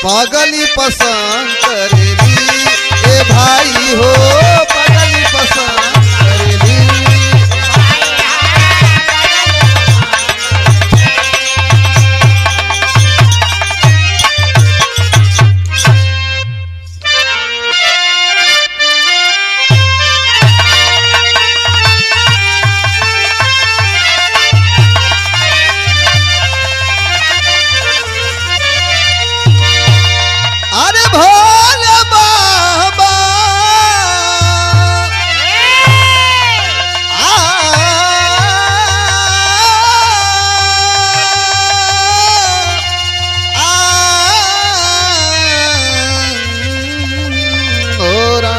पगली पसंद करेली ए भाई हो, पगली पसंद करेली। अरे भोले बाबा ओ राम।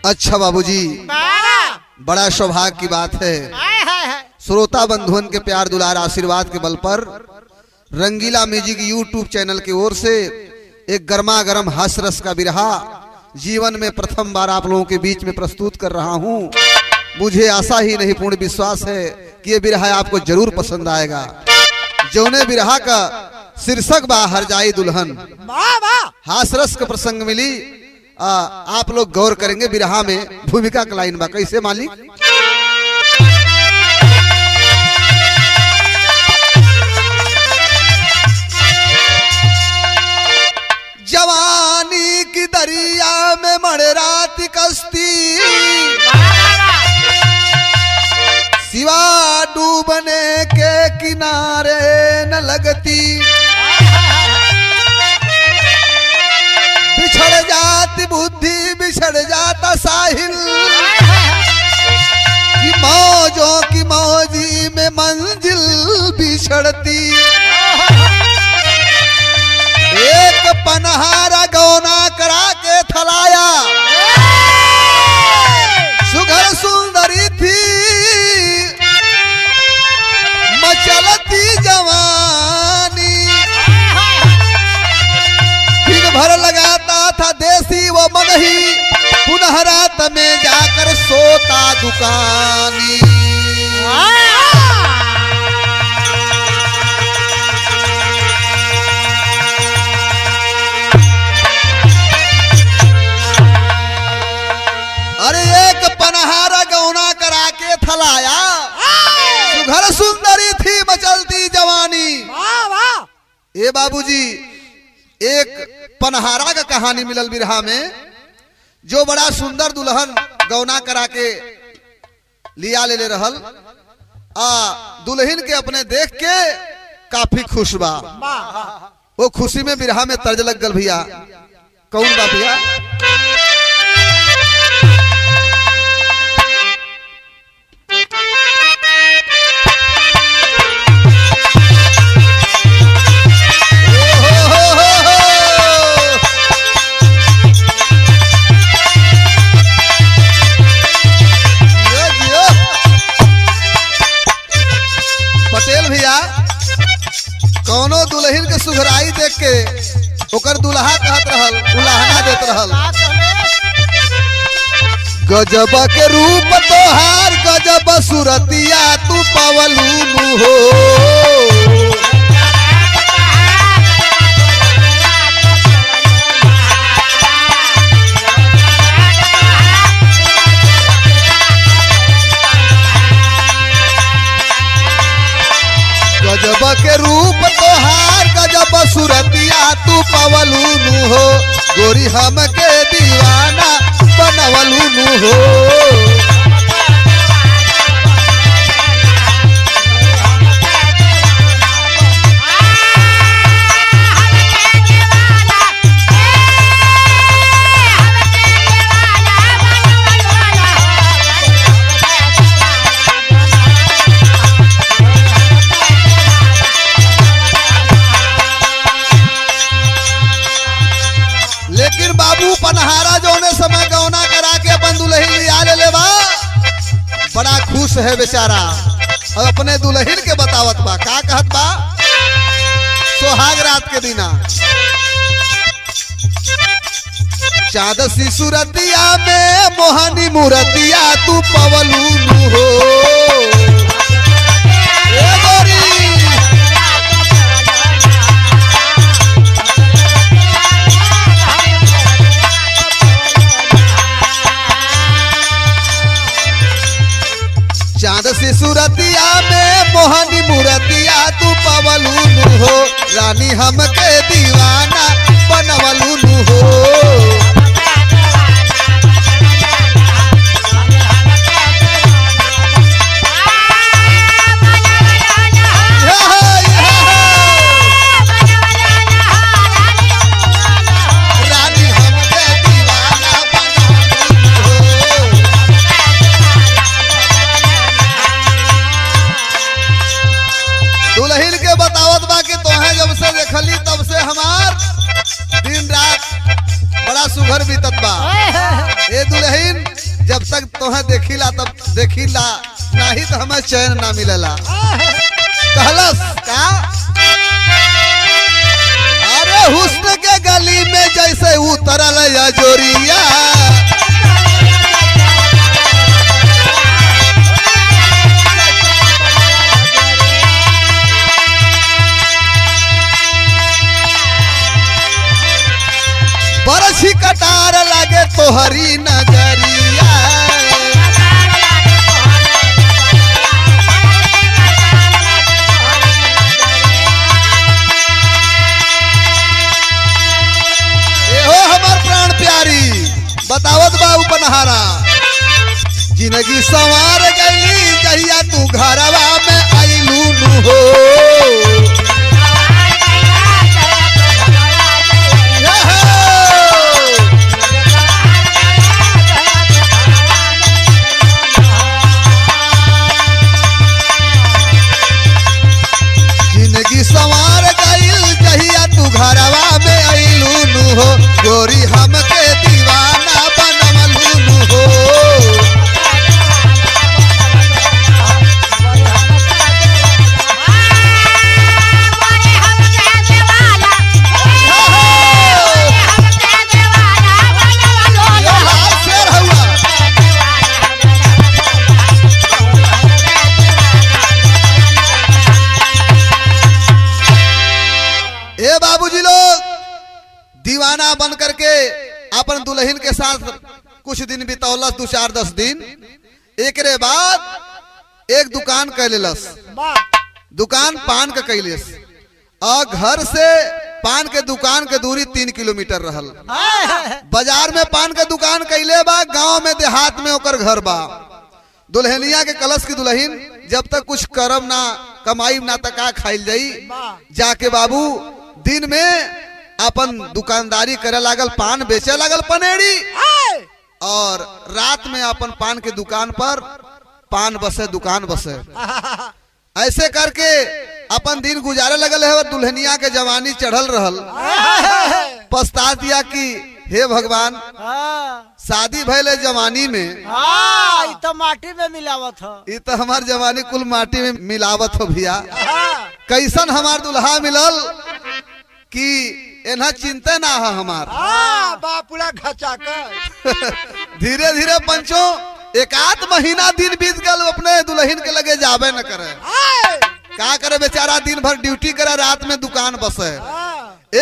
अच्छा बाबूजी, बड़ा सौभाग्य की बात है। श्रोता बंधुओं के प्यार दुलार आशीर्वाद के बल पर रंगीला म्यूजिक यूट्यूब चैनल की ओर से एक गर्मा गर्म हास्य रस का बिरहा जीवन में प्रथम बार आप लोगों के बीच में प्रस्तुत कर रहा हूं। मुझे आशा ही नहीं पूर्ण विश्वास है कि ये बिरहा आपको जरूर पसंद आएगा। जौने बिरहा का शीर्षक बा हर जाई दुल्हन, हास्य रस का प्रसंग मिली। आप लोग गौर करेंगे बिरहा में भूमिका का लाइन बा कैसे मालिक। जवानी की दरिया में मणराती कश्ती, सिवा डूबने के किनारे न लगती। बिछड़ जाती बुद्धि बिछड़ जाता साहिल, कि मौजों की मौजी में मंजिल बिछड़ती। एक पनहारा गौना करा के थलाया, सुघर सुंदरी थी मचलती जवानी। फिर भर लगाता था देसी वो मगही, पुनः रात में जाकर सोता दुकानी। अरे एक पनहारा गौना करा के थलाया, सुघर सुंदरी थी मचलती जवानी। ए बाबूजी, एक पनहारा का कहानी मिलल बिरहा में, जो बड़ा सुंदर दुल्हन गौना करा के लिया ले रहल। दुल्हन के अपने देख के काफी खुश बा। वो खुशी में बिरहा में तर्ज लग गल भैया। कौन बा भैया? पटेल भैया, कौनो दुल्हन के सुघराई देख के ओकर दुल्हा कहत रहल, उलाहना देत रहल। गजब के रूप तोहार गजब सुरतिया तू पवलू हो। गजब के रूप तोहार गजब सुरतिया तू पवलू हो। गोरी हम के दीवाना बनवलू हो। लेकिन बाबू पनहारा जोने समय गौना करा के अपन दुल्हन लिया ले बा, बड़ा खुश है बेचारा। और अपने दुल्हन के बतावत बा, का कहत बा? सुहाग रात के दिना चाँद सी सूरतिया में मोहनी मूरतिया तू पवलू हो ए गोरी चाँद सी सूरतिया में मोहनी मूरतिया तू पवलू हो रानी हमके दीवाना बनवलू हो दुल्हन के बतावत बा कि तोहे जब से देखली तब से हमार दिन रात बड़ा सुघर बीतत बा। ए दुल्हन जब तक तोहे देखिला तब देखिला नहीं तो हमें चैन ना मिलेला। कहलस का अरे हुस्न के गली में जैसे उतरल या जोरिया बरछी कटार लागे तोहरी नजरिया एहो हमार प्राण प्यारी बतावत बाबू पनहारा जिंदगी संवार गई जहिया तू घरवा में आइलू हो संवार गईल जहिया तू घरवा में आइलू हो गोरी हमके दीवाना बनवलू हो बाबूजी लोग दीवाना बन करके अपन दुल्हन के साथ कुछ दिन बितौलस 2-4-10 दिन एक रे बाद एक दुकान कैलस दुकान पान के कैलस और घर से पान के दुकान के दूरी 3 किलोमीटर रहल बाजार में पान के दुकान कैले बा गांव में देहात में ओकर घर बा दुल्हनिया के कलश की दुल्हन जब तक कुछ करम ना कमाई ना तक खाइल जाई जाके बाबू दिन में अपन दुकानदारी करे लागल पान बेचे लागल पनेड़ी और रात में अपन पान के दुकान पर पान बसे दुकान बसे ऐसे करके अपन दिन गुजारे लगल है और दुल्हनिया के जवानी चढ़ल रहल पछता दिया कि हे भगवान शादी भले जवानी में तो माटी में मिलावत हो ये तो हमार जवानी कुल माटी में मिलावत हो भैया कैसन हमार दुल्हा मिलल कि एना चिंता ना है हमार पूरा घचा कर धीरे धीरे पंचो एक आध महीना दिन बीत गल अपने दुल्हन के लगे जाबे न करे क्या करे बेचारा दिन भर ड्यूटी करे रात में दुकान बसे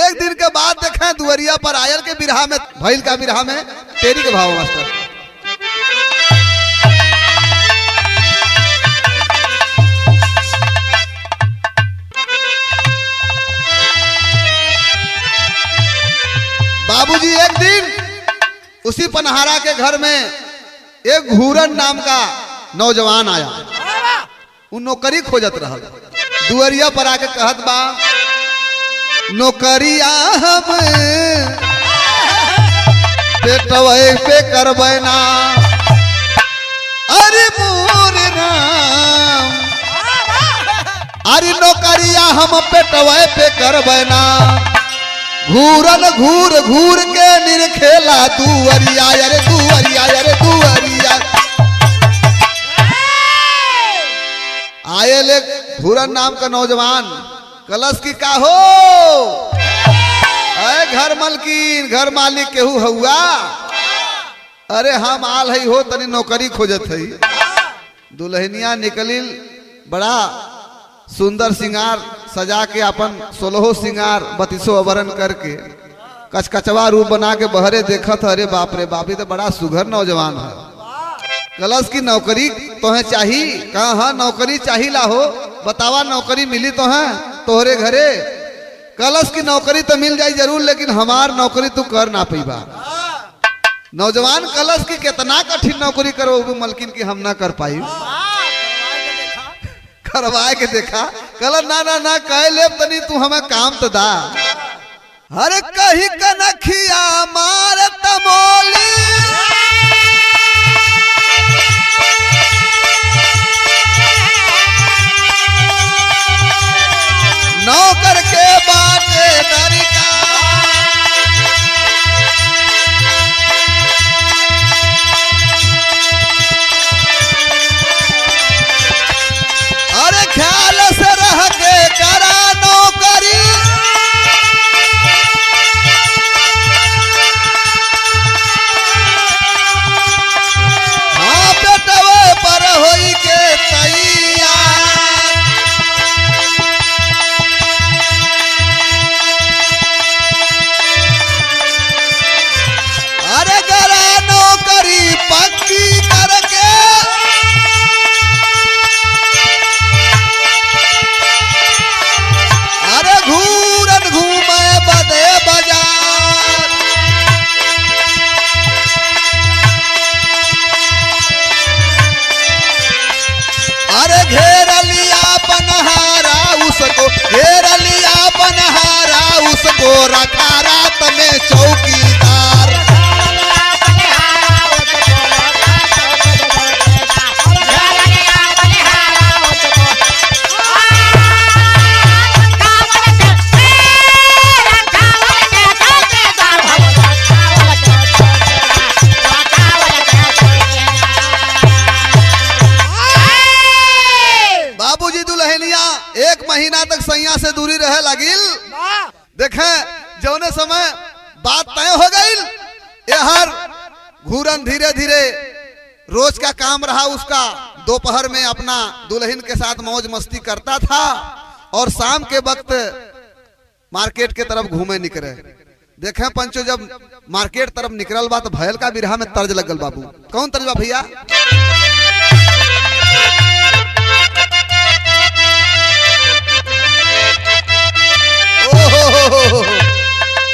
एक दिन के बाद देखे दुवरिया पर आयल के बिरहा में भैल का बिरहा में तेरी के भाव मास्टर बाबूजी एक दिन उसी पनहारा के घर में एक घूरन नाम का नौजवान आया वो नौकरी खोजत रहा दुवरिया पर आके कहत बा नौकरिया हम पेटवे पे करबै ना अरे मोर राम अरे नौकरिया हम पेटवे पे करबै ना घूरन घूर घूर के निरखेला दुवरिया अरे दुवरिया अरे दुवरिया आये ले घूरन नाम का नौजवान कलश की का हो अरे घर मलकिन घर मालिक केहू हुआ अरे हम आल है हो तनी नौकरी खोजत है। दुल्हनिया निकलिल बड़ा सुंदर सिंगार सजा के अपन 16 सिंगार 32 आभरण करके कचकचवा रूप बना के बहरे देखत अरे बाप रे बाप तो बड़ा सुघर नौजवान है। कलश की नौकरी तो है चाही कहा हाँ नौकरी चाही ला हो बतावा नौकरी मिली तो है तोहरे घरे। कलश की नौकरी तो मिल जाई जरूर लेकिन हमार नौकरी तू कर ना पैबा। नौजवान कलश की कितना कठिन नौकरी करो मलकिन की हम ना कर पाई। करवाए के देखा कलश ना ना ना कह ले तनी तू हमें काम तो दा। हर कही कनखिया मार तमोली नौकर के बाटे नरिका अरे ख्याल से रह के करा नौकरी हाँ बेटवे पर होई के तैयार। अरे गरा नौकरी पक्की करके अरे घूरन घूमे बदे बाजार। अरे घेर लिया पनहारा उसको घेर लिया पनहारा उसको रखा रात में चौकीदार। बाबूजी दुल्हनिया 1 महीना तक सैया से दूरी रहे लगिल। देखे जौने समय बात तय हो गई हर घूरन धीरे धीरे रोज का काम रहा उसका। दोपहर में अपना दुल्हन के साथ मौज मस्ती करता था और शाम के वक्त मार्केट के तरफ घूमे निकले। देखे पंचो जब मार्केट तरफ निकल बा तो भयल का बिरहा में तर्ज लगल बाबू। कौन तर्ज बा भैया?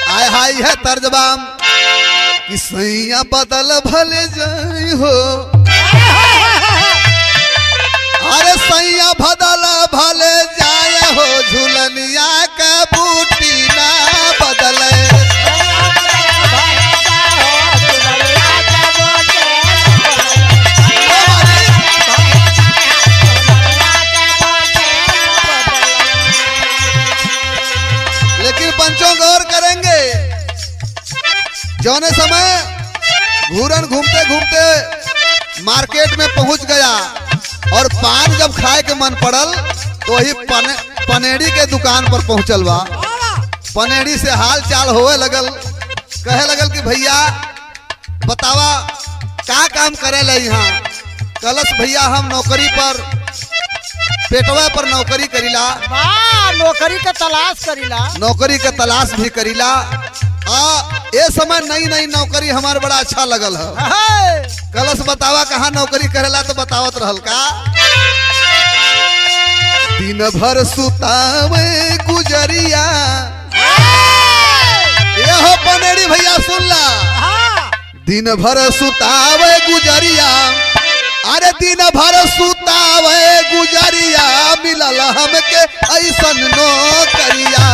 आय हाय है तर्जबाम कि सैया बदल भले जाई हो अरे सैया बदल भले जाए हो झुलनिया के बूटी ना बदले। लेकिन पंचों गौर करेंगे जौने समय घूरन घूमते घूमते मार्केट में पहुंच गया और पान जब खाए के मन पड़ल तो वही पनेड़ी के दुकान पर पहुंचल बा। पनेड़ी से हाल चाल होए लगल कहे लगल कि भैया बतावा का काम करे ला यहाँ। कलश भैया हम नौकरी पर पेटवा पर नौकरी करीला नौकरी का तलाश करीला नौकरी का तलाश भी करीला। ये समय नई नई नौकरी हमारे बड़ा अच्छा लगल है। कलश बतावा कहाँ नौकरी करेला तो बतावत रहल का। दिन भर सुतावे गुजरिया यह पनेड़ी भैया सुन ला। दिन भर सुतावे गुजरिया अरे दिन भर सुतावे गुजरिया मिलल हमके ऐसन नौकरिया।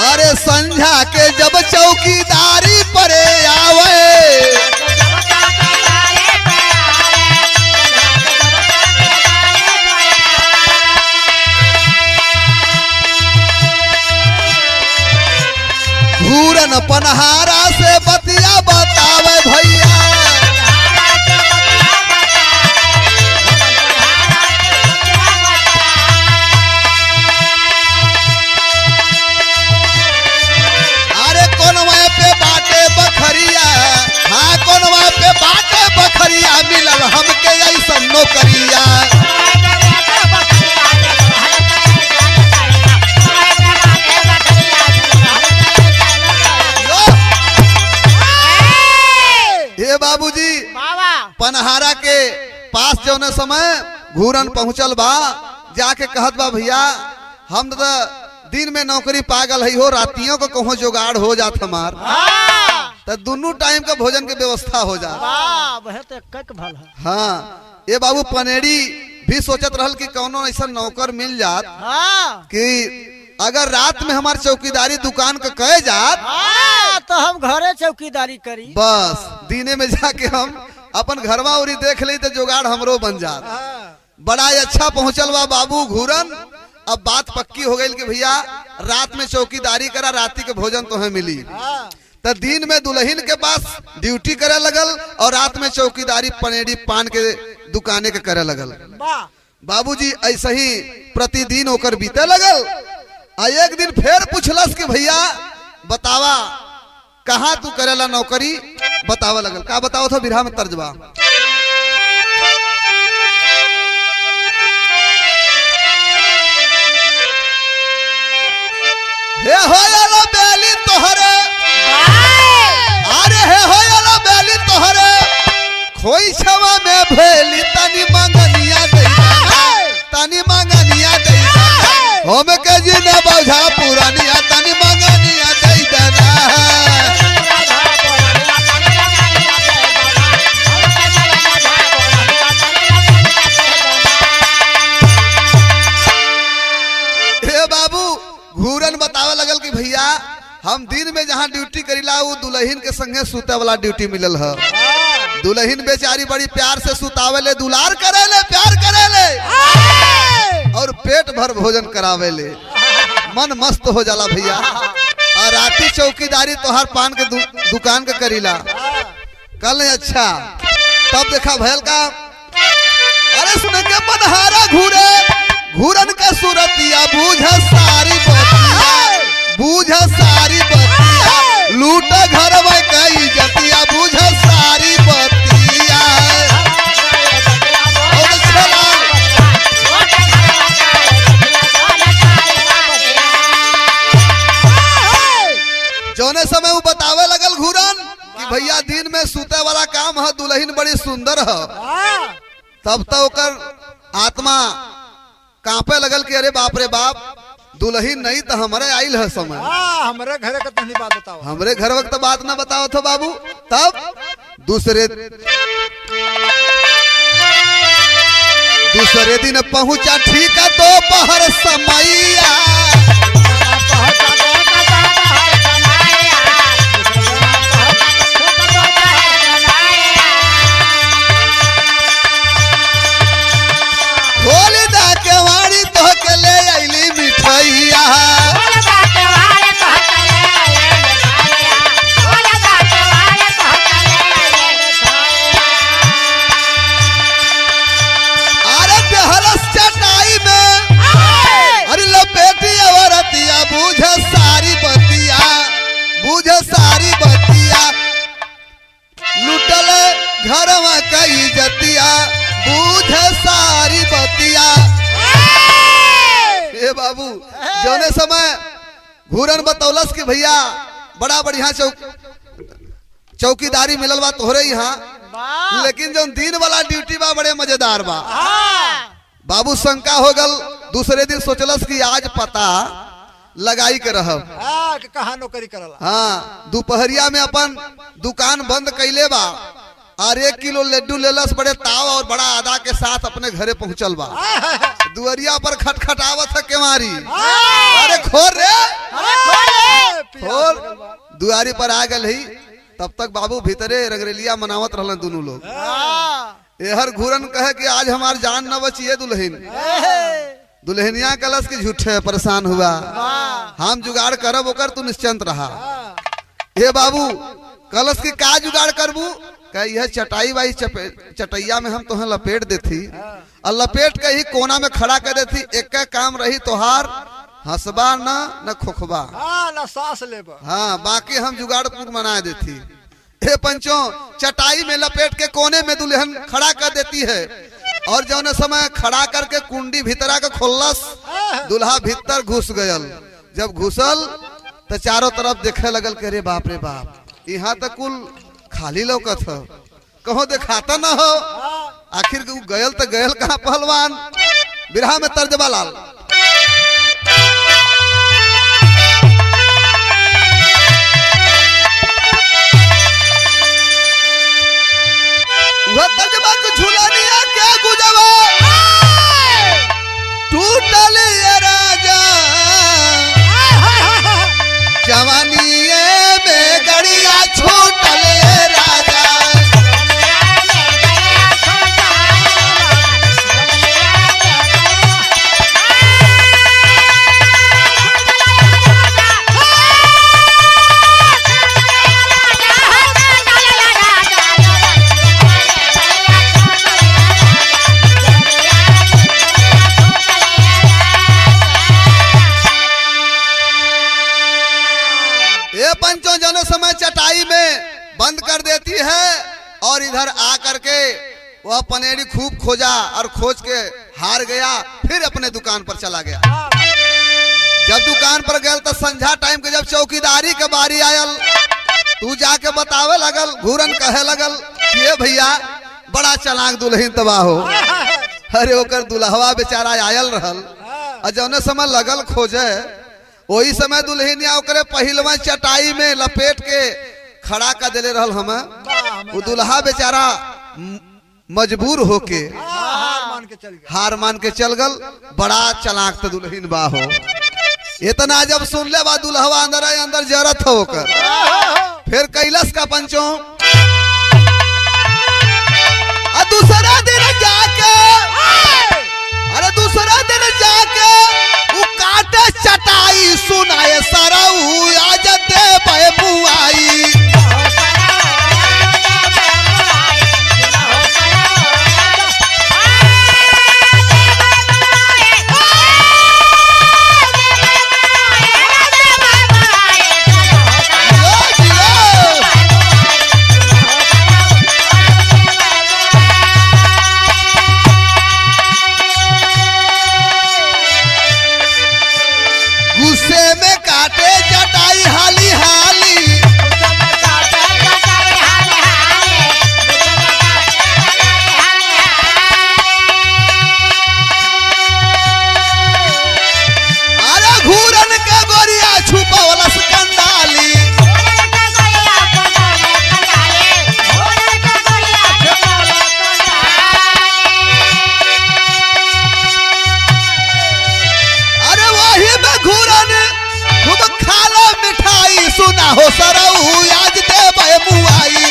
अरे संझा के जब चौकीदारी परे आवे पनहारा से बतिया बतावे भैया। अरे कोनवा पे बाटे बखरिया, हाँ कोनवा पे बाटे बखरिया, मिलल हमके ऐसन नौकरिया। हे बाबूजी पनहारा के पास जौने समय घूरन पहुंचल बा, जाके कहत बा भैया हम तो दिन में नौकरी पागल है हो, रातियों को कहो जुगाड़ हो जात हमार, तो दोनों टाइम का भोजन के व्यवस्था हो जात। हाँ ये बाबू पनेड़ी भी सोचत रहल कि कौनो ऐसा नौकर मिल जात कि अगर रात में हमार चौकीदारी दुकान का कह जात तो हम घरे चौकीदारी करी, बस दीने में जाके हम अपन घरवा उरी देख ली तो जुगाड़ हमरो बन जात। बड़ा अच्छा पहुंचल बा बाबू घूरन। अब बात पक्की हो गई कि भैया रात में चौकीदारी करा, राती के भोजन तो है मिली। तो दिन में दुल्हन के पास ड्यूटी करे लगल और रात में चौकीदारी पनेड़ी पान के दुकाने के करे लगल। बाबूजी ऐसे ही प्रतिदिन होकर बीते लगल। एक दिन फिर पूछलस कि भैया बतावा कहाँ तू करेला नौकरी, बतावा लगल। का बताओ था बिरहा में तर्जबा। हे होयला बेली तोहरे, अरे हे होयला बेली तोहरे, खोई छवा में भेली तनी मंगनिया दैता, तनी मंगनिया दैता, हम के जी न बौझा पुरानिया, तनी मंगनिया दैता ना। हे बाबू घूरन बतावे लगल कि भैया हम दिन में जहाँ ड्यूटी करीला वो दुल्हन के संगे सुते वाला ड्यूटी मिलल है। दुल्हन बेचारी बड़ी प्यार से सुतावे ले, दुलार करे ले, प्यार करे ले और पेट भर भोजन करावे ले, मन मस्त हो जाला भैया। और राती चौकीदारी तोहार पान के दुकान के करीला। कल अच्छा तब देखा भैल का, अरे सुन के पनहारा घूरे, घूरन का सूरतिया बूझ सारी बतिया, बूझ सारी बतिया, लूट घर में कई जतिया, बूझ सारी बतिया। और चला जौने समय वो बतावे लगल घूरन कि भैया दिन में सूते वाला काम है, दुल्हन बड़ी सुंदर है। तब तो ओकर आत्मा कांपे लगल कि अरे बाप रे बाप, दुल्हन नहीं तो हमारे आइल है समय। हमारे घरे का तनी बात बताओ। हमरे घर वक्त बात ना बताओ तो बाबू। तब दूसरे दिन पहुंचा ठीक है दोपहर समैया, खोली दा के वाड़ी तो के ले आईली मिठाइया। अरे बेहलस चटाई में, अरे लपेटी औरतिया, बूझ सारी बतिया, बूझ सारी बतिया, लुटल घरवा कई जतिया, बूझ सारी बतिया। ए बाबू जौने समय घूरन बतौलस कि भैया बड़ा बढ़िया चौकीदारी मिलल बा तोहरे यहाँ, लेकिन जो दिन वाला ड्यूटी बा बड़े मजेदार बा। बाबू शंका हो गल। दूसरे दिन सोचलस कि आज पता लगाई के रहब, कहा नौकरी करला। हाँ दोपहरिया में अपन दुकान बंद कैले बा और 1 किलो लड्डू लेलस बड़े ताव और बड़ा अदा के साथ अपने घरे पहुंचल बा। दुआरिया पर खटखटावत है केवारी, अरे खोल रे, खोल। दुआरी पर आ गल ही, तब तक बाबू भीतरे रंगरेलिया मनावत रहलन दोनों लोग। एहर घूरन कहे कि आज हमार जान न बचिए दुल्हन। दुल्हनिया कलश की झूठे परेशान हुआ, हम जुगाड़ करब ओकर तू निश्चिंत रहा। हे बाबू कलश की का जुगाड़ करबू कह यह चटाई बाई चटैया में हम तुम्हें लपेट देती और लपेट के ही कोना में खड़ा कर देती। एक काम रही तोहार हंसबा न खोखबा ना सांस लेबा। हाँ बाकी हम जुगाड़ पूर्ण बना देती। हे पंचों चटाई में लपेट के कोने में दुल्हन खड़ा कर देती है और जौने समय खड़ा करके कुंडी भीतरा के खोलस दुल्हा भीतर घुस गयल। जब घुसल तो चारों तरफ देखे लगल के रे बाप यहाँ तक कुल खाली लौकत हो कहो दिखाता न हो। आखिर गयल तो गयल कहाँ पहलवान। बिरहा में तर्जबा लाल वह तर्जबा को झूला दिया क्या गुजवा टूटल ये राजा जवानी में गड़िया छूटल ये राजा। पंचों जनो समय चटाई में बंद कर देती है और इधर आ करके वह पनेरी खूब खोजा और खोज के हार गया। फिर अपने दुकान पर चला गया। जब दुकान पर गया तो संध्या टाइम के जब चौकीदारी के बारी आयल तू जाके बतावे लगल घूरन कहे लगल कि भैया बड़ा चालाक दुल्हन तबाह हो। अरे ओकर दुल्हवा बेचारा आयल रहल और जौने समय लगल खोजे वही समय दुल्हनिया ओकरे पहिलवा चटाई में लपेट के खड़ा कर देले रहल। हम वो दुल्हा बेचारा मजबूर होके हार मान के चल गल। बड़ा चालाक तो दुल्हन बा हो। इतना जब सुन ले बा दुल्हवा अंदर जरत हो कर फिर कैलस का पंचों दूसरा दिन जाके अरे दूसरा दिन जाके वो काटे चटाई सुनाए सरऊ आज दे बुआई। गुस्से में काटे चटाई हाली हाली अरे घूरन के गोरिया छुपावला कंडाली। अरे वही में घूरन खूब खाला मिठाई सुना हो सरऊ आज दे बुआई।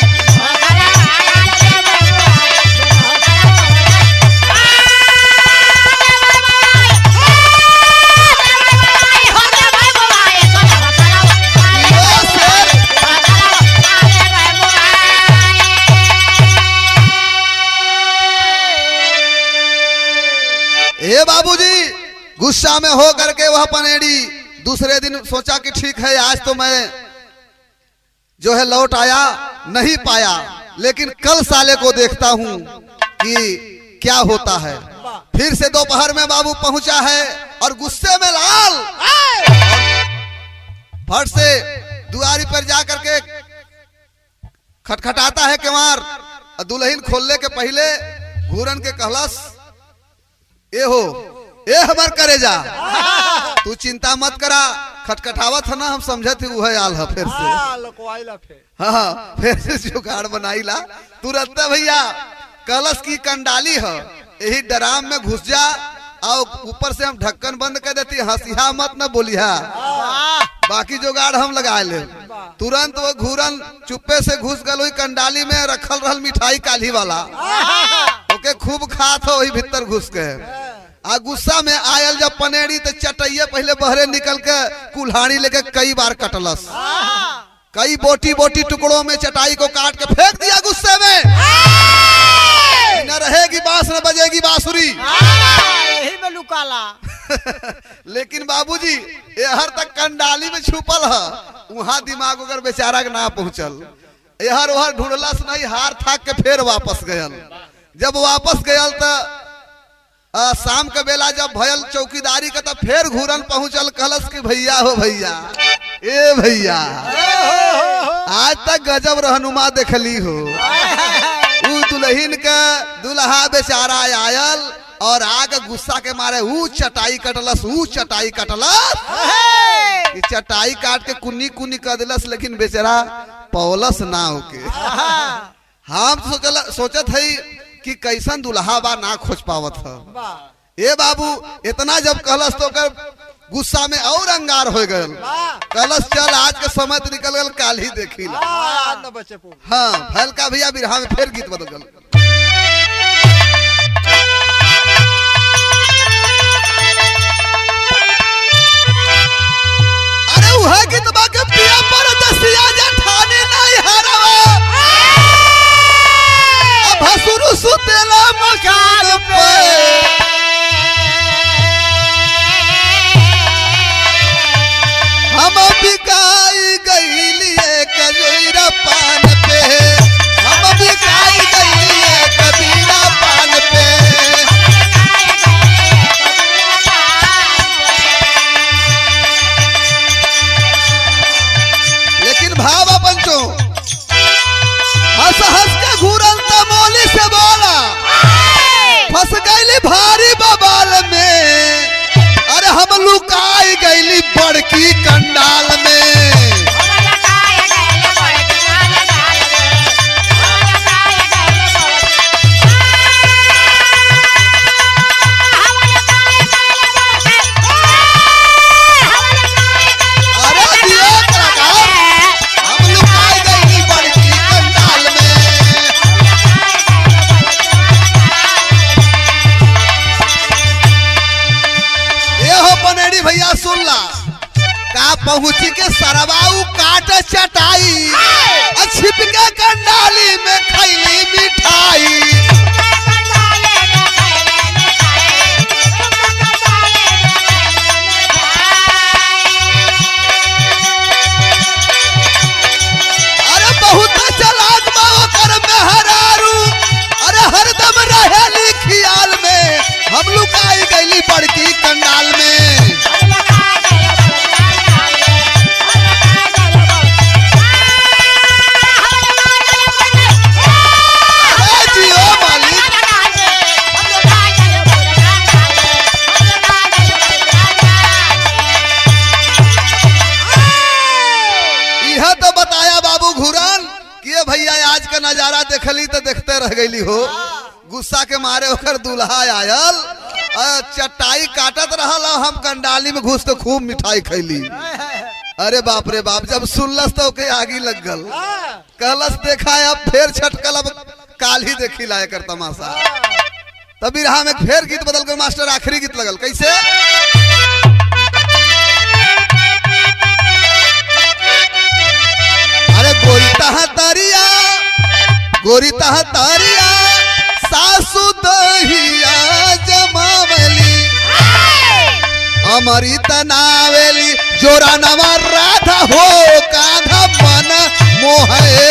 हे बाबूजी गुस्सा में हो करके वह पनेड़ी दूसरे दिन सोचा कि ठीक है आज तो मैं जो है लौट आया नहीं पाया लेकिन कल साले को देखता हूं कि क्या होता है। फिर से दोपहर में बाबू पहुंचा है और गुस्से में लाल फट से दुआरी पर जाकर के खटखटाता है केवार। दुल्हन खोलने के पहले घूरन के कहलस ए हमार करे जा तू चिंता मत करा खटखटावत है ना हम समझे थे वह आल है फिर से हाँ फिर से जुगाड़ बनाई ला तुरंत भैया कलश की कंडाली है यही डराम में घुस जा और ऊपर से हम ढक्कन बंद कर देती हंसिया मत न बोलिया बाकी जुगाड़ हम लगा ले। तुरंत वो घूरन चुप्पे से घुस गल हुई कंडाली में रखल रहल मिठाई काली वाला ओके खूब खात हो वही भीतर घुस के आ गुस्सा में आयल जब पनेड़ी तो चटैया पहले बहरे निकल के कुल्हाड़ी लेके कई बार कटलस कई बोटी बोटी टुकड़ों में चटाई को काट के फेंक दिया गुस्से में। न रहेगी बांस न बजेगी बांसुरी। यही में लुकाला। लेकिन बाबूजी ये हर तक कंडाली में छुपल है, वहां दिमाग अगर बेचारा के ना पहुंचल, यहर वहर ढूंढलस नहीं, हार थाक के फिर वापस गयल। जब वापस गयल तो शाम के बेला जब भयल चौकीदारी का, तो फिर घूरन पहुंचल, कहलस कि भैया हो भैया, ए भैया आज तक गजब रहनुमा देखली हो। ऊ दुल्हन के दुल्हा बेचारा आयल और आग गुस्सा के मारे ऊ चटाई कटलस, ऊ चटाई कटलस, चटाई काट के कुन्नी कुन्नी कर दिलस, लेकिन बेचारा पौलस ना होके। हम सोचत है कि कैसन दुल्हा बा ना खोज पावत है। ए बाबू इतना जब कहलस तो कर गुस्सा में और अंगार हो गए। कहलस चल आज के समय तो निकल गल, काल ही देखी ला। हाँ फैलका भैया बिरहा में फिर गीत बदल गल। अरे वह गीत बा के पिया पर दसिया जठाने नहीं हरवा, अब हसुरु सुतेला मकान पे। हम बिकाई गईलिए कबीरा पान पे, हम बिकाई गईलिए कबीरा पान पे। लेकिन भावा पंचो हंस हंस के घूरल तो मौली से बोला, फंस गईली भारी बबाल में, अरे हम लुकाई गईली बड़की कंडाल में। अरे दियो कलाकार, हम लुकाई गईली बड़की कंडाल में। ये हो पनेड़ी भैया सुन ला, का पहुंची के सरवाऊ काट चटाई, छिप के कंडाली में खैली मिठाई। अरे बहुत चलाक बाबा कर मेहरारू, अरे हरदम रहेली खियाल में, हम लुकाई गईली बड़की कंडाल में। यह तो बताया बाबू घुरन कि ये भैया आज का नजारा देखली तो देखते रह गईली हो। गुस्सा के मारे होकर दुल्हा आयल, चटाई काटत रहल, हम कंडाली में घुस तो खूब मिठाई खैली। अरे बाप रे बाप, जब सुनलस तो के आगी लग गल। कहलस देखा अब फिर छटकल, अब काल ही देखी लाए कर तमाशा। तभी रहा में फिर गीत बदल कर मास्टर आखिरी गीत लगल कैसे। अरे गोरी तहतरिया सासु दहिया जमावली, हमारी तनावेली जोरा नवा राधा हो कांधा मन मोहे।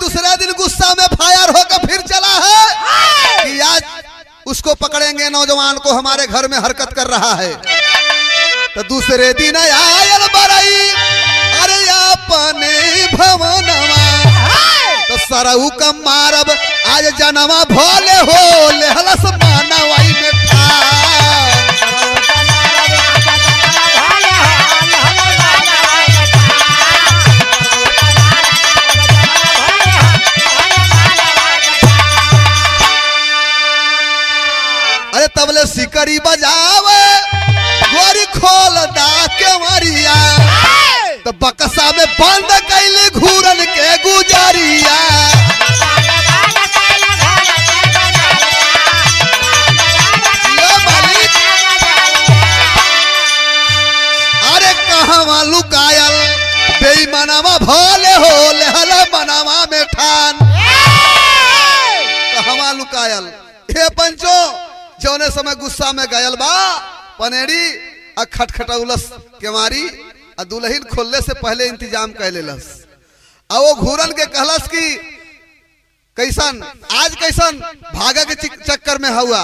दूसरा दिन गुस्सा में फायर होकर फिर चला है कि आज उसको पकड़ेंगे, नौजवान को हमारे घर में हरकत कर रहा है। तो दूसरे दिन आयल बरई, अरे अपने भवनवा, तो सरऊ का मारब आज जनवा भोले हो लेहलस मानवाई में था। तबले सिकरी बजावे गोरी खोल दा के मरिया, तो बक्सा में बंद कैले घूर हे पंचो जौने समय गुस्सा में गयल बा पनेड़ी आ खटखटौलस के मारी आ दुल्हन खोलने से पहले इंतजाम कर लेलस। आ वो घूरन के कहलस कि कैसन आज कैसन भागा के चक्कर में हुआ।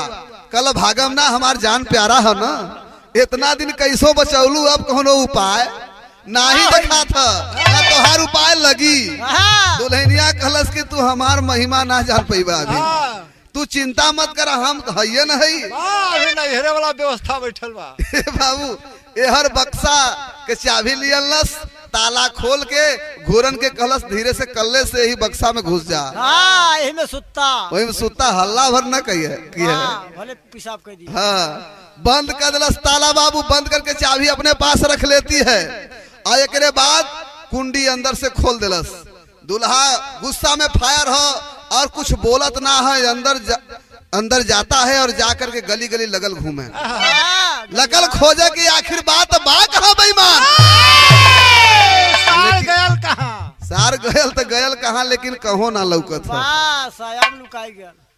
कल भागम ना हमार जान प्यारा है ना, इतना दिन कैसो बचौलू अब कोनो उपाय नहीं देखा था ना तोहार उपाय लगी। दुल्हनिया कहलस कि तू हमार महिमा ना जान पैबा अभी, तू चिंता मत कर हम है न नैहरे वाला व्यवस्था बैठल बा। बाबू एहर बक्सा के चाबी लियलस, ताला खोल के घूरन के कहलस धीरे से कल्ले से ही बक्सा में घुस जा। यही में सुत्ता, वही में सुत्ता हल्ला भर न कही है भले पेशाब कर दी। हाँ बंद कर दिलस ताला बाबू, बंद करके चाबी अपने पास रख लेती है। और एक बाद कुंडी अंदर से खोल दिलस। दूल्हा गुस्सा में फायर हो और कुछ बोलत ना है, अंदर जाता है और जाकर के गली गली लगल घूमे, लगल खोजे कि आखिर बात बा कहाँ बेईमान। सार गयल तो गयल कहाँ, लेकिन कहो ना लौकत है।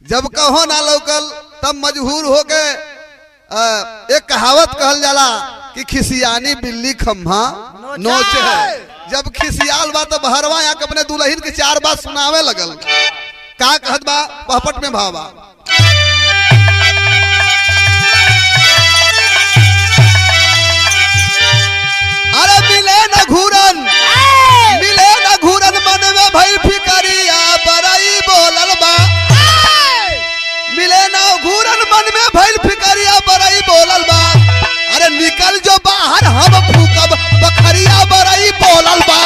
जब कहो ना लौकल तब मजबूर हो के एक कहावत कहल जाला कि खिसियानी बिल्ली खम्हा नोच है। जब खिसियाल बा तो बहरवा यहाँ अपने दुल्हन की चार बात सुनावे लगल। का कहत बा पहपट में भावा, अरे मिले न घूरन मन में भइल फिकरिया बरई बोलल बा। मिले न घूरन मन में भइल फिकरिया बरई बोलल बा। अरे निकल जो बाहर हम फूकब बखरिया बरई बोलल बा।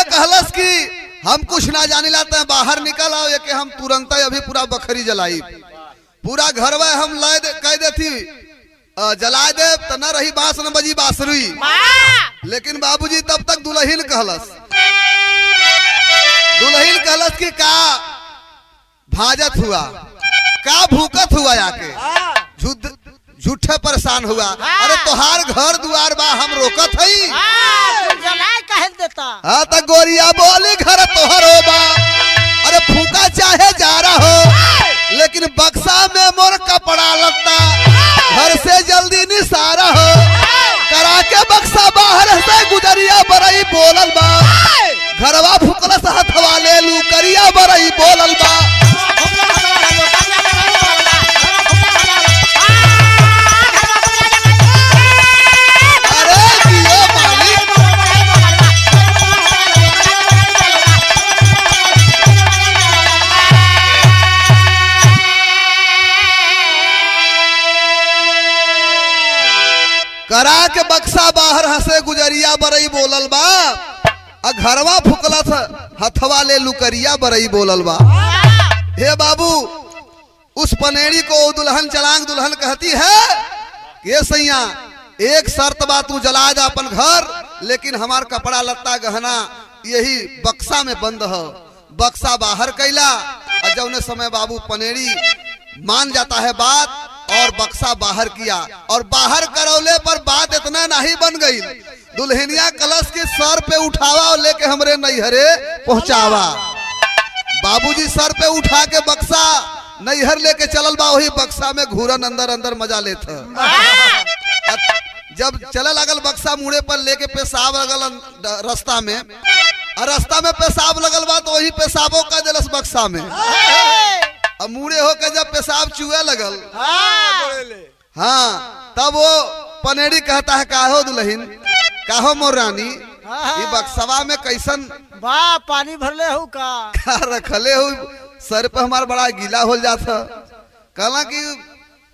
कहलस कि हम कुछ ना जाने लाते हैं, बाहर निकल आओ ये कि हम तुरंत अभी पूरा बखरी जलाई, पूरा घर में हम कह देती जला दे तो न रही बांस न बजी बांसुरी। लेकिन बाबूजी तब तक दुल्हन कहलस कि का भाजत हुआ, का भूकत हुआ आके झूठे परेशान हुआ। अरे तोहार घर दुआर बा हम रोकत हई, हाँ तो गोरिया बोली घर तोहरो बा। अरे फूका चाहे जा रहा हो, लेकिन बक्सा में मोर कपड़ा लगता घर से जल्दी निसारा हो। करा के बक्सा बाहर से गुजरिया बरई बोलल बा। घरवा फुकल से हथवा ले लू करिया बरई बोलल बा। करा के बक्सा बाहर हंसे गुजरिया बरई बोलल बा। घरवा फुकला था हथवा ले लुकरिया बरई बोलल बा। हे बाबू उस पनेड़ी को दुल्हन चलांग दुल्हन कहती है, ये सैया एक शर्त बा, तू जला जा अपन घर, लेकिन हमार कपड़ा लत्ता गहना यही बक्सा में बंद हो। बक्सा बाहर कैला और जौने समय बाबू पनेड़ी मान जाता है बात और बक्सा बाहर किया। और बाहर करौले पर बात इतना नहीं बन गई, दुल्हनिया कलश के सर पे उठावा और लेके हमरे नैहरे पहुंचावा। बाबूजी सर पे उठा के बक्सा नैहर लेके चलल बा। वही बक्सा में घूरन अंदर अंदर मजा लेत। जब चले लगल बक्सा मुड़े पर लेके पेशाब लगल रास्ता में, और रास्ता में पेशाब लगल बा तो वही पेशाबो कर दिलस बक्सा में। अब मुड़े होकर जब पेशाब चुए लगल, हाँ तब वो पनेड़ी कहता है, काहो दुल्हन, काहो मोर रानी, ये बक्सवा में कैसन बा पानी भरले हो का रखले हो, सर पे हमारा बड़ा गीला हो जाता। कहला कि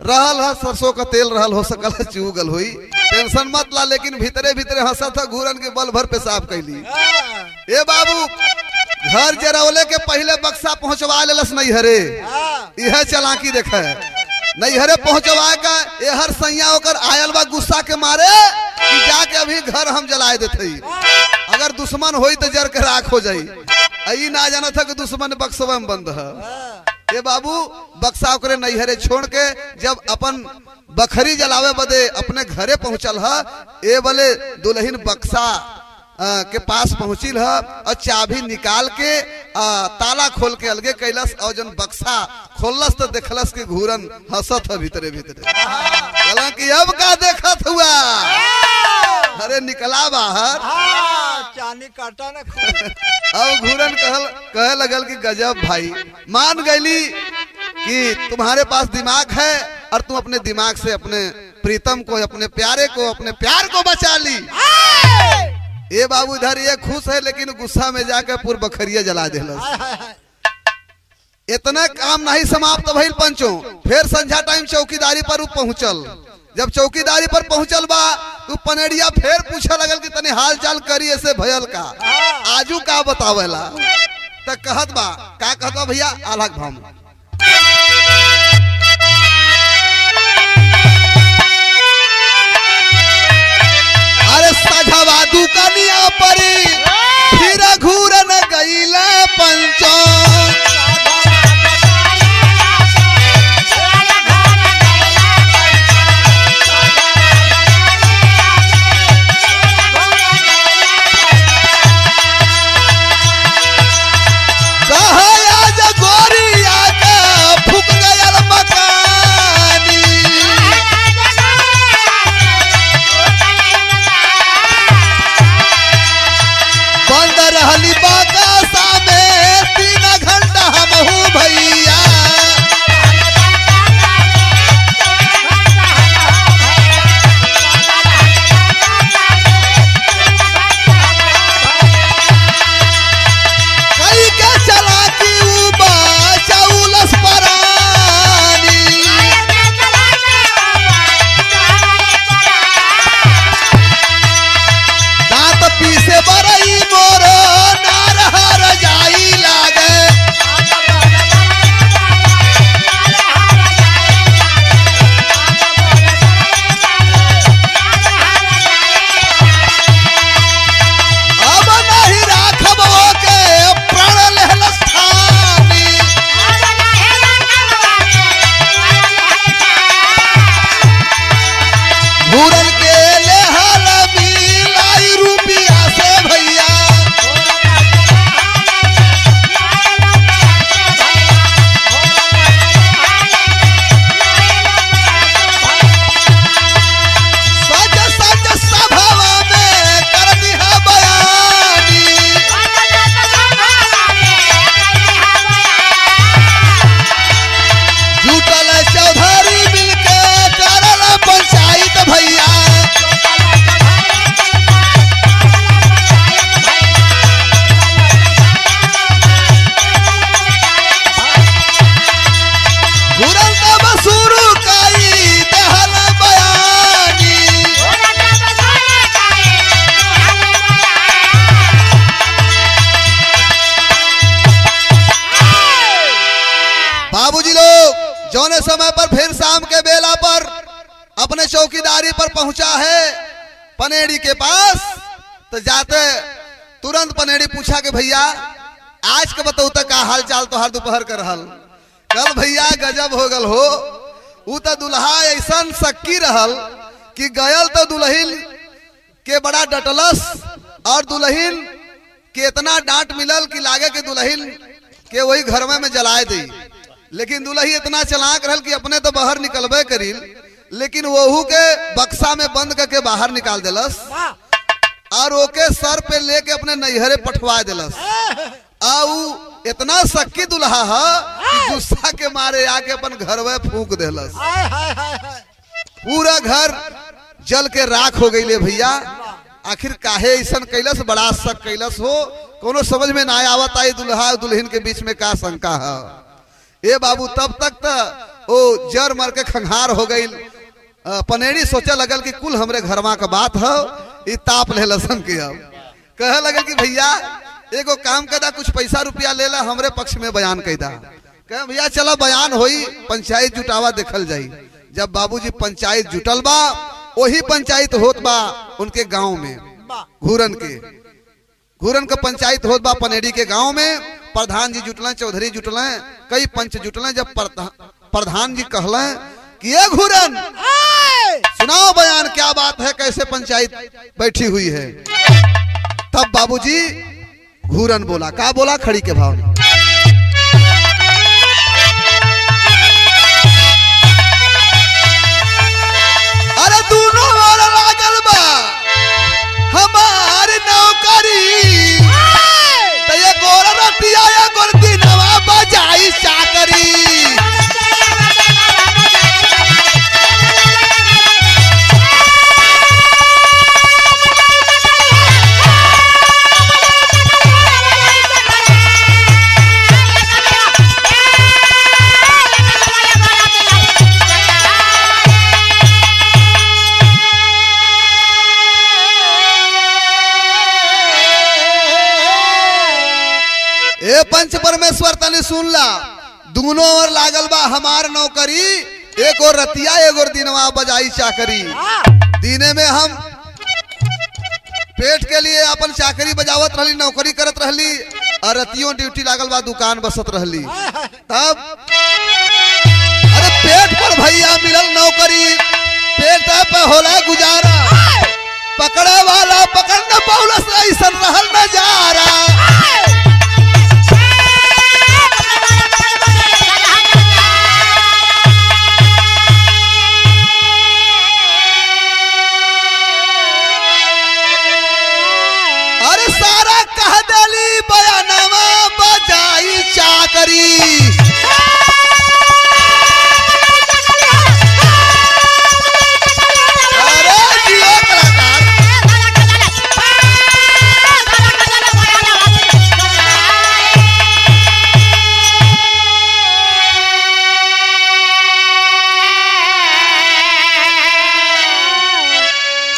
रहल है सरसों का तेल रहल हो सकल चुगल हुई, टेंशन मत ला। लेकिन भीतरे भीतरे हंसा था घूरन के बल भर पेशाब कैली। ए बाबू घर जरौले के पहले बक्सा पहुंचवा लेलस नैहरे, यह चलाकी देखे। नैहरे पहुंचवा का हर सैया होकर आयल बा गुस्सा के मारे कि जाके अभी घर हम जलाए देते। अगर दुश्मन होई तो जर के राख हो जाई। आई ना जाना था कि दुश्मन बक्सवा में बंद है। ये बाबू बक्सा ओकरे नैहरे छोड़ के जब अपन बखरी जलावे बदे अपने घरे पहुंचल है, ए बोले दुल्हन बक्सा के पास पहुंचिल है और चाबी निकाल के ताला खोल के अलगे कैलस और जन बक्सा खोलस तो देखलस कि घूरन हंसत है भीतरे भीतरे। कहला कि अब का देखत हुआ? अरे निकला बाहर। चांदी काटा ना अब घूरन कहे लगल कि गजब भाई, मान गईली कि तुम्हारे पास दिमाग है और तुम अपने दिमाग से अपने प्रीतम को, अपने प्यारे को, अपने प्यार को बचा ली। ये बाबू इधर ये खुश है लेकिन गुस्सा में जाकर पूर्व बखरिया जला दिलस। इतना काम नहीं समाप्त भइल पंचो, फिर संझा टाइम चौकीदारी पर पहुंचल। जब चौकीदारी पर पहुंचल बा तो पनेड़िया फिर पूछे लगल कि तने हाल चाल करी ऐसे भयल का, आजू का बतावेला। त कहत बा, का कहत बा भैया? आलक भाम सझवा दुकनिया परी फिर घूरन गईला पंचो। जौने समय पर फिर शाम के बेला पर अपने चौकीदारी पर पहुंचा है पनेड़ी के पास, तो जाते तुरंत पनेड़ी पूछा कि भैया आज के बताऊ तक का हाल चाल तो हर दोपहर कर रहल। कल भैया गजब हो गल हो, उ तो दुल्हा ऐसा सक्की रहल कि गयल तो दुल्हन के बड़ा डटलस और दुल्हन के इतना डांट मिलल कि लागे कि दुल्हन के वही घर में जलाए दी। लेकिन दुल्ही इतना चलाक रहल कि अपने तो बाहर निकलबे करी, लेकिन वहू के बक्सा में बंद करके बाहर निकाल दिलस और ओके सर पे लेके अपने नैहरे पठवा दिलस। आउ इतना सक्की दुल्हा है कि गुस्सा के मारे आके अपन घर में फूंक दिलस। पूरा घर जल के राख हो गई ले भैया। आखिर काहे ऐसा कैलस, बड़ा शक कैलस हो, कोनो समझ में ना आवत आई दुल्हा दुल्हन के बीच में का शंका है। ए बाबू तब तक तो ओ जर मर के खंघार हो गई। पनेड़ी सोचे लगल कि कुल हमरे घरवा का बात है, ई ताप ले लसन के। अब कहे लगल कि भैया एगो काम कदा, कुछ पैसा रुपया ले ला, हमरे पक्ष में बयान कैदा। कहे भैया चलो बयान होई, पंचायत जुटावा देखल जाई। जब बाबूजी पंचायत जुटल बा, वही पंचायत होत बा उनके गांव में, घूरन का पंचायत होत बा पनेड़ी के गांव में। प्रधान जी जुटल, चौधरी जुटल, कई पंच जुटल। जब प्रधान जी कहल कि ये घूरन सुनाओ बयान, क्या बात है, कैसे पंचायत बैठी हुई है। तब बाबूजी घूरन बोला, क्या बोला, खड़ी के भाव में, अरे दोनों वाला लागल बा हमारी नौकरी, तो ये गोरा रतिया या गोरती नवा बजाई चाकरी। ए पंच परमेश्वर तने सुन ला, दोनों ओर लागल बा हमार नौकरी, एक और रतिया एक और दिनवा बजाई चाकरी। दीने में हम पेट के लिए अपन चाकरी बजावत रहली, नौकरी करत रहली, और रतियों ड्यूटी लागल बा दुकान बसत रहली। तब अरे पेट पर भैया मिलल नौकरी, पेट पे होला गुजारा, पकड़े वाला पकड़ न पौलस, ऐसा रहल नजारा।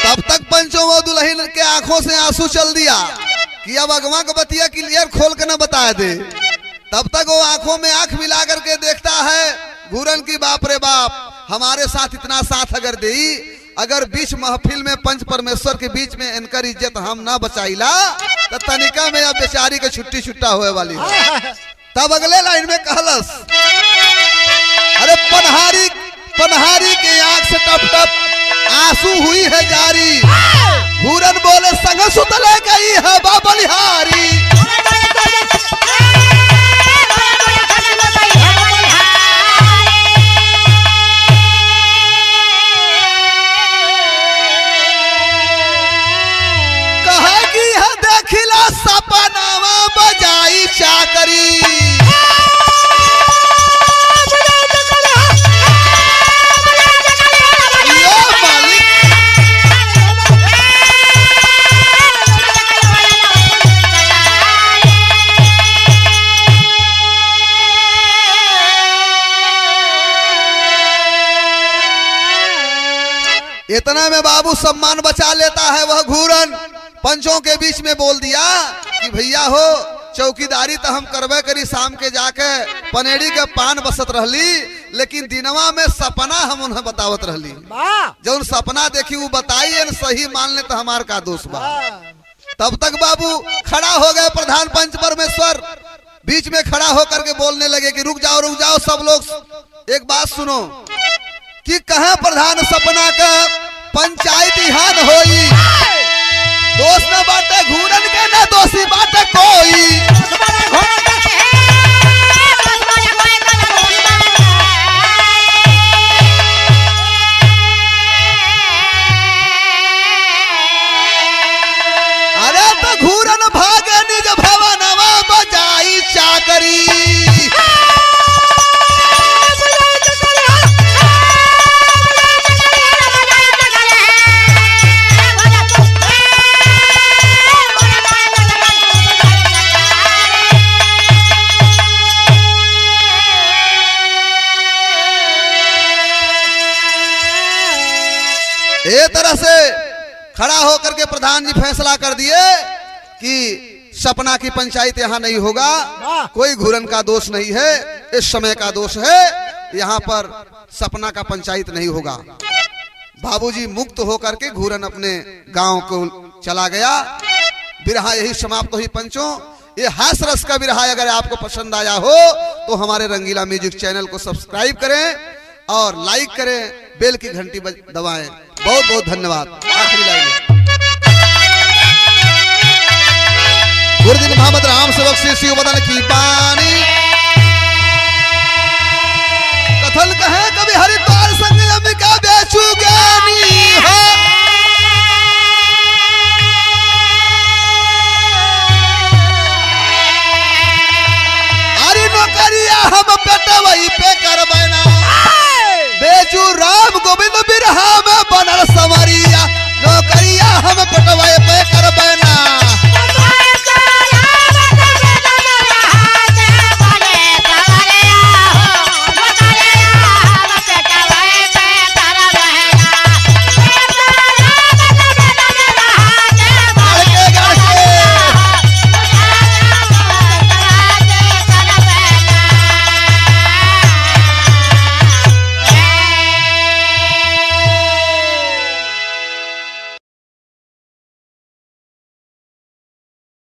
तब तक पंचों वो दुल्हन के आंखों से आंसू चल दिया कि अब अगवा को बतिया क्लियर खोल के न बता दे। तब तक वो आंखों में आंख मिला करके देखता है घूरन की, बाप रे बाप, हमारे साथ इतना साथ अगर दे, अगर बीच महफिल में पंच परमेश्वर के बीच में इनकर इज्जत हम ना बचाईला तो तनिका में अब बेचारी के छुट्टी छुट्टा होए वाली है। तब अगले लाइन में कहलस, अरे पनहारी के आंख से टप टप आंसू हुई है जारी, घूरन बोले संग सुतले गई है बाबलिहारी। कहेगी है देखिला सपनावा बजाई चाकरी, इतना में बाबू सम्मान बचा लेता है। वह घूरन पंचों के बीच में बोल दिया कि भैया हो, चौकीदारी तो हम करबे करी, शाम के जाके पनेड़ी के पान बसत रहली, लेकिन दिनवा में सपना हम उन्हें बतावत रहली। जो सपना देखी वो बताई सही मान ले तो हमार का दोष बा। तब तक बाबू खड़ा हो गए प्रधान पंच परमेश्वर, बीच में खड़ा होकर के बोलने लगे कि रुक जाओ सब लोग, एक बात सुनो कि कहा प्रधान सपना का पंचायत यहाँ होई, दोष न बाटे घूरन के, न दोषी बाटे कोई। अरे तो घूरन भागे निज भवनवा बजाई चाकरी, ए तरह से खड़ा होकर के प्रधान जी फैसला कर दिए कि सपना की पंचायत यहाँ नहीं होगा, कोई घूरन का दोष नहीं है। इस समय का दोष है, यहाँ पर सपना का पंचायत नहीं होगा। बाबूजी मुक्त होकर के घूरन अपने गांव को चला गया। बिरहा यही समाप्त हुई पंचों। ये हास रस का बिरहा अगर आपको पसंद आया हो तो हमारे रंगीला म्यूजिक चैनल को सब्सक्राइब करें और लाइक करें, बेल की घंटी दबाएं। बहुत बहुत धन्यवाद। आखिरी लाइन गुरुदिन मोहम्मद राम सेवक श्री शिव बदन की पानी कथल कहे कभी हरिद्वार संग अंबिका बेचू ज्ञानी हो। अरे नौकरिया हम पेट वही पे कर बना बेचू राम गोविंद बिरहा में